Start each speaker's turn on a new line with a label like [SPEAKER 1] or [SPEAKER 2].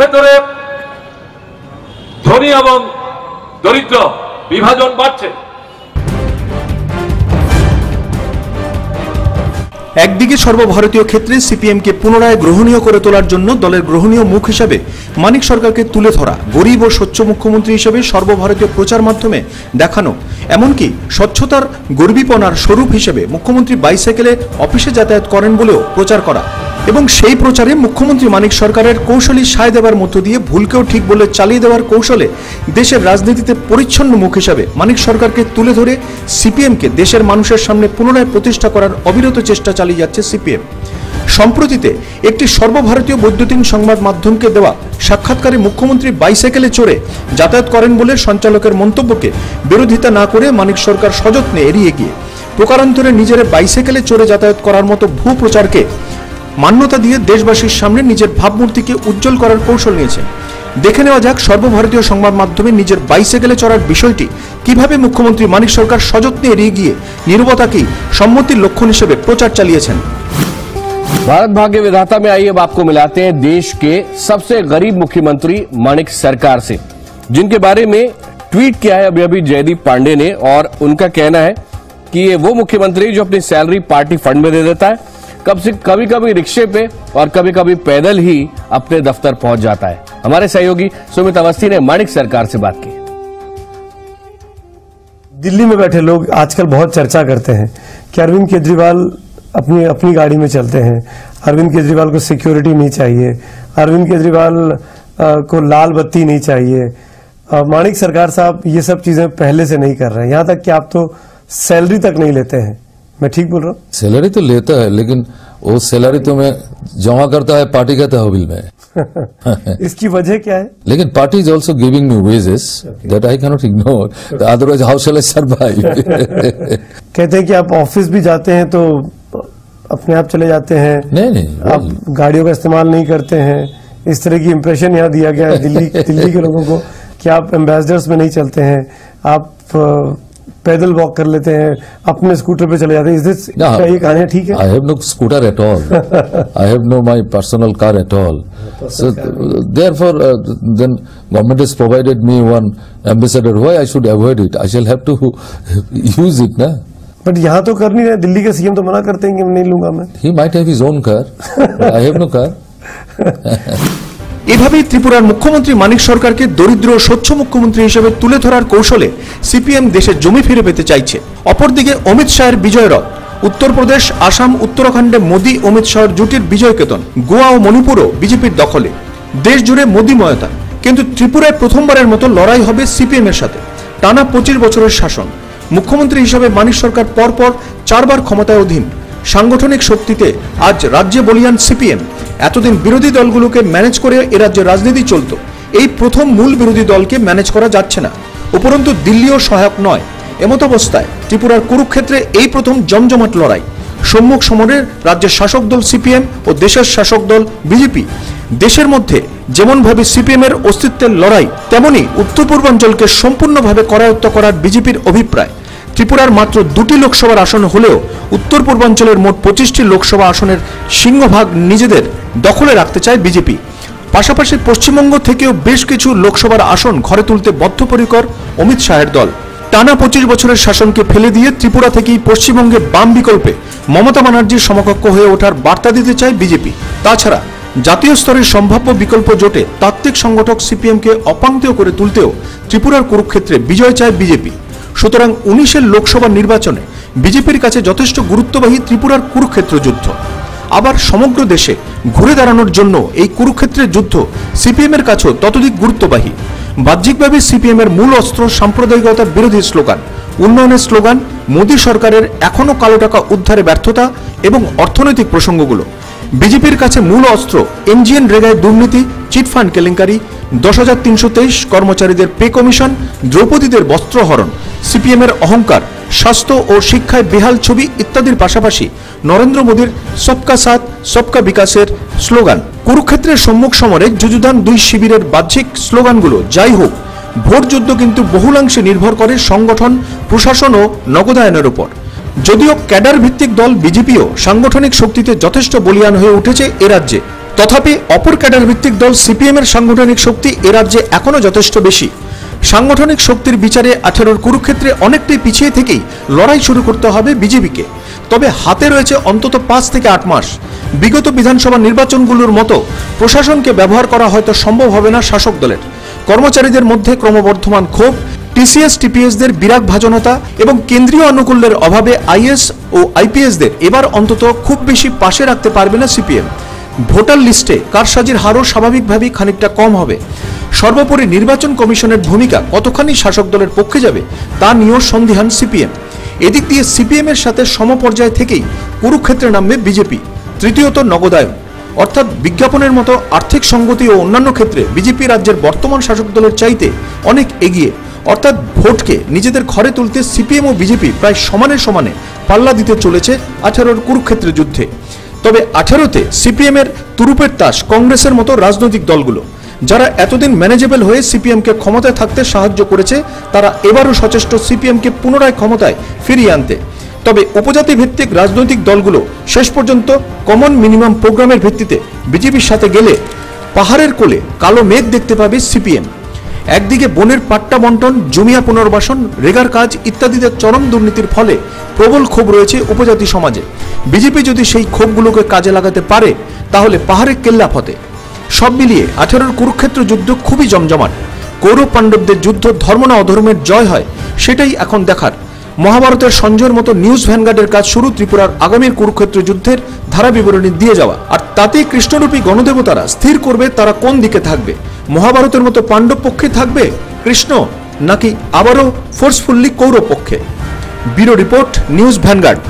[SPEAKER 1] ভেতরে ধনী এবং দরিদ্র বিভাজন বাড়ছে।
[SPEAKER 2] একদিকে সর্বভারতীয় ক্ষেত্রে সিপিএমকে পুনরায় গ্রহণীয় করে তোলার জন্য দলের গ্রহণীয় মুখ হিসাবে মানিক সরকারকে তুলে ধরা, গরিব ও স্বচ্ছ মুখ্যমন্ত্রী হিসেবে সর্বভারতীয় প্রচার মাধ্যমে দেখানো, এমনকি স্বচ্ছতার গর্বীপনার স্বরূপ হিসেবে মুখ্যমন্ত্রী বাইসাইকেলে অফিসে যাতায়াত করেন বলেও প্রচার করা এবং সেই প্রচারে মুখ্যমন্ত্রী মানিক সরকারের কৌশলী সায় দেওয়ার মধ্য দিয়ে ভুলকেও ঠিক বলে চালিয়ে দেওয়ার কৌশলে দেশের রাজনীতিতে পরিচ্ছন্ন মুখ হিসাবে মানিক সরকারকে তুলে ধরে সিপিএমকে দেশের মানুষের সামনে পুনরায় প্রতিষ্ঠা করার অবিরত চেষ্টা চালিয়ে যাচ্ছে সিপিএম। সম্প্রতিতে একটি সর্বভারতীয় বৈদ্যুতিন সংবাদ মাধ্যমকে দেওয়া সাক্ষাৎকারে মুখ্যমন্ত্রী বাইসাইকেলে চড়ে যাতায়াত করেন বলে সঞ্চালকের মন্তব্যকে বিরোধিতা না করে মানিক সরকার সযত্নে এড়িয়ে গিয়ে প্রকারান্তরে নিজের বাইসাইকেলে চড়ে যাতায়াত করার মতো ভূ প্রচারকে মান্যতা দিয়ে দেশবাসীর সামনে নিজের ভাবমূর্তিকে উজ্জ্বল করার কৌশল নিয়েছেন। দেখে নেওয়া যাক সর্বভারতীয় সংবাদ মাধ্যমে নিজের বাইসাইকেলে চড়ার বিষয়টি কিভাবে মুখ্যমন্ত্রী মানিক সরকার সযত্নে এড়িয়ে গিয়ে নীরবতাকেই সম্মতির লক্ষণ হিসেবে প্রচার চালিয়েছেন।
[SPEAKER 3] भारत भाग्य विधाता में आइए अब आपको मिलाते हैं देश के सबसे गरीब मुख्यमंत्री माणिक सरकार से, जिनके बारे में ट्वीट किया है अभी जयदीप पांडे ने। और उनका कहना है कि ये वो मुख्यमंत्री जो अपनी सैलरी पार्टी फंड में दे देता है, कभी कभी रिक्शे पे और कभी कभी पैदल ही अपने दफ्तर पहुंच जाता है। हमारे सहयोगी सुमित अवस्थी ने माणिक सरकार से बात की।
[SPEAKER 4] दिल्ली में बैठे लोग आजकल बहुत चर्चा करते हैं कि अरविंद केजरीवाल अपनी गाड़ी में चलते हैं, अरविंद केजरीवाल को सिक्योरिटी नहीं चाहिए, अरविंद केजरीवाल को लाल बत्ती नहीं चाहिए। माणिक सरकार साहब ये सब चीजें पहले से नहीं कर रहे हैं, यहाँ तक कि आप तो सैलरी तक नहीं लेते हैं। मैं ठीक बोल रहा हूँ?
[SPEAKER 5] सैलरी तो लेता है, लेकिन वो सैलरी तो मैं जमा करता है पार्टी के तहवील में।
[SPEAKER 4] इसकी वजह क्या है?
[SPEAKER 5] लेकिन party is also giving me wages that I cannot ignore, otherwise how shell I survive.
[SPEAKER 4] कहते हैं कि आप ऑफिस भी जाते हैं तो अपने आप चले जाते हैं,
[SPEAKER 5] नहीं
[SPEAKER 4] आप गाड़ियों का इस्तेमाल नहीं करते हैं। इस तरह की इंप्रेशन यहाँ दिया गया है दिल्ली के लोगों को कि आप एम्बेसडर्स में नहीं चलते हैं, आप पैदल वॉक कर लेते हैं, अपने स्कूटर पे चले जाते हैं। क्या ये कहानी ठीक है?
[SPEAKER 5] I have no scooter at all. I have no my personal car at all. So therefore, then government has provided me one ambassador. Why I should avoid it? I shall have to use it, na?
[SPEAKER 4] But यहाँ तो कर नहीं रहे, दिल्ली के CM तो मना करते हैं कि नहीं लूंगा मैं।
[SPEAKER 5] He might have his own car. I have no car.
[SPEAKER 2] এভাবেই ত্রিপুরার মুখ্যমন্ত্রী মানিক সরকারকে দরিদ্র ও স্বচ্ছ মুখ্যমন্ত্রী হিসেবে তুলে ধরার কৌশলে সিপিএম দেশের জমি ফিরে পেতে চাইছে। অপরদিকে অমিত শাহের বিজয় রথ, উত্তরপ্রদেশ, আসাম, উত্তরাখণ্ডে মোদী অমিত শাহের জুটির বিজয় কেতন, গোয়া ও মণিপুরও বিজেপির দখলে। দেশ জুড়ে মোদীময়তা, কিন্তু ত্রিপুরায় প্রথমবারের মতো লড়াই হবে সিপিএম এর সাথে। টানা 25 বছরের শাসন, মুখ্যমন্ত্রী হিসেবে মানিক সরকার পরপর 4 বার ক্ষমতায় অধীন। সাংগঠনিক শক্তিতে আজ রাজ্যে বলিয়ান সিপিএম। এতদিন বিরোধী দলগুলোকে ম্যানেজ করে এ রাজ্যে রাজনীতি চলত, এই প্রথম মূল বিরোধী দলকে ম্যানেজ করা যাচ্ছে না। উপরন্তু দিল্লিও সহায়ক নয়। এমত অবস্থায় ত্রিপুরার কুরুক্ষেত্রে এই প্রথম জমজমাট লড়াই। সম্মুখ সমরে রাজ্যের শাসক দল সিপিএম ও দেশের শাসক দল বিজেপি। দেশের মধ্যে যেমনভাবে সিপিএম এর অস্তিত্বের লড়াই, তেমনি উত্তর পূর্বাঞ্চলকে সম্পূর্ণভাবে করায়ত্ত করার বিজেপির অভিপ্রায়। ত্রিপুরার মাত্র 2টি লোকসভার আসন হলেও উত্তর পূর্বাঞ্চলের মোট 25টি লোকসভা আসনের সিংহভাগ নিজেদের দখলে রাখতে চায় বিজেপি। পাশাপাশি পশ্চিমবঙ্গ থেকেও বেশ কিছু লোকসভার আসন ঘরে তুলতে বদ্ধপরিকর অমিত শাহের দল। টানা 25 বছরের শাসনকে ফেলে দিয়ে ত্রিপুরা থেকেই পশ্চিমবঙ্গে বাম বিকল্পে মমতা ব্যানার্জির সমকক্ষ হয়ে ওঠার বার্তা দিতে চায় বিজেপি। তাছাড়া জাতীয় স্তরের সম্ভাব্য বিকল্প জোটে তাত্ত্বিক সংগঠক সিপিএমকে অপাঙ্ক্তেয় করে তুলতেও ত্রিপুরার কুরুক্ষেত্রে বিজয় চায় বিজেপি। সুতরাং 19-এর লোকসভা নির্বাচনে বিজেপির কাছে যথেষ্ট গুরুত্ববাহী ত্রিপুরার কুরুক্ষেত্র যুদ্ধ। আবার সমগ্র দেশে ঘুরে দাঁড়ানোর জন্য এই কুরুক্ষেত্রের যুদ্ধ সিপিএম এর কাছেও ততোধিক গুরুত্ববাহী। বাহ্যিকভাবে সিপিএম এর মূল অস্ত্র সাম্প্রদায়িকতা বিরোধী স্লোগান, উন্নয়নের স্লোগান, মোদী সরকারের এখনো কালো টাকা উদ্ধারে ব্যর্থতা এবং অর্থনৈতিক প্রসঙ্গগুলো। বিজেপির কাছে মূল অস্ত্র এনজিএন রেগায় দুর্নীতি, চিটফান্ড কেলেঙ্কারি, 10,323 কর্মচারীদের পে কমিশন, দ্রৌপদীদের বস্ত্রহরণ, সিপিএম এর অহংকার, স্বাস্থ্য ও শিক্ষায় বেহাল ছবি ইত্যাদির পাশাপাশি নরেন্দ্র মোদীর সবকা সাথ সবকা বিকাশের স্লোগান। কুরুক্ষেত্রের সম্মুখ সমরে যুযুধান দুই শিবিরের বাহ্যিক স্লোগানগুলো যাই হোক, ভোট যুদ্ধ কিন্তু বহুলাংশে নির্ভর করে সংগঠন, প্রশাসন ও নগদায়নের উপর। যদিও ক্যাডার ভিত্তিক দল বিজেপিও সাংগঠনিক শক্তিতে যথেষ্ট বলিয়ান হয়ে উঠেছে এ রাজ্যে, তথাপি অপর ক্যাডার ভিত্তিক দল সিপিএম এর সাংগঠনিক শক্তি এ রাজ্যে এখনো যথেষ্ট বেশি। সাংগঠনিক শক্তির বিচারে 18 কুরুক্ষেত্রে অনেকটাই পিছিয়ে থেকেই লড়াই শুরু করতে হবে বিজেপিকে। তবে হাতে রয়েছে অন্তত 5 থেকে 8 মাস। বিগত বিধানসভা নির্বাচনগুলোর মতো প্রশাসনকে ব্যবহার করা হয়তো সম্ভব হবে না শাসক দলের। কর্মচারীদের মধ্যে ক্রমবর্ধমান ক্ষোভ, টিসিএস টিপিএসদের বিরাগ ভাজনতা এবং কেন্দ্রীয় আনুকূল্যের অভাবে আইএস ও আইপিএসদের এবার অন্তত খুব বেশি পাশে রাখতে পারবে না সিপিএম। ভোটার লিস্টে কারসাজির হারও স্বাভাবিকভাবেই খানিকটা কম হবে। সর্বোপরি নির্বাচন কমিশনের ভূমিকা কতখানি শাসক দলের পক্ষে যাবে তা নিয়েও সন্দিহান সিপিএম। এদিক দিয়ে সিপিএম এর সাথে সমপর্যায় থেকেই কুরুক্ষেত্রে নামবে বিজেপি। তৃতীয়ত নগদায়ন, অর্থাৎ বিজ্ঞাপনের মতো আর্থিক সঙ্গতি ও অন্যান্য ক্ষেত্রে বিজেপি রাজ্যের বর্তমান শাসক দলের চাইতে অনেক এগিয়ে। অর্থাৎ ভোটকে নিজেদের ঘরে তুলতে সিপিএম ও বিজেপি প্রায় সমানে সমানে পাল্লা দিতে চলেছে 18 কুরুক্ষেত্র যুদ্ধে। তবে 18তে সিপিএম এর তুরুপের তাস কংগ্রেসের মতো রাজনৈতিক দলগুলো, যারা এতদিন ম্যানেজেবল হয়ে সিপিএমকে ক্ষমতায় থাকতে সাহায্য করেছে, তারা এবারও সচেষ্ট সিপিএমকে পুনরায় ক্ষমতায় ফিরিয়ে আনতে। তবে উপজাতি ভিত্তিক রাজনৈতিক দলগুলো শেষ পর্যন্ত কমন মিনিমাম প্রোগ্রামের ভিত্তিতে বিজেপির সাথে গেলে পাহাড়ের কোলে কালো মেঘ দেখতে পাবে সিপিএম। একদিকে বনের পাট্টা বন্টন, জমিয়া পুনর্বাসন, রেগার কাজ ইত্যাদিতে চরম দুর্নীতির ফলে প্রবল ক্ষোভ রয়েছে উপজাতি সমাজে। বিজেপি যদি সেই ক্ষোভগুলোকে কাজে লাগাতে পারে তাহলে পাহাড়ে কেল্লা ফতে। সব মিলিয়ে 18 কুরুক্ষেত্র যুদ্ধ খুবই জমজমাট। কৌরব পাণ্ডবদের যুদ্ধ ধর্ম না অধর্মের জয় হয় সেটাই এখন দেখার। মহাভারতের সঞ্জয়ের মতো নিউজ ভ্যানগার্ডের কাজ শুরু ত্রিপুরার আগামীর কুরুক্ষেত্র যুদ্ধের ধারা বিবরণী দিয়ে যাওয়া, আর তাতেই কৃষ্ণরূপী গণদেবতারা স্থির করবে তারা কোন দিকে থাকবে। মহাভারতের মতো পাণ্ডব পক্ষে থাকবে কৃষ্ণ, নাকি আবারও ফোর্সফুল্লি কৌরব পক্ষে। Bureau report, news vanguard.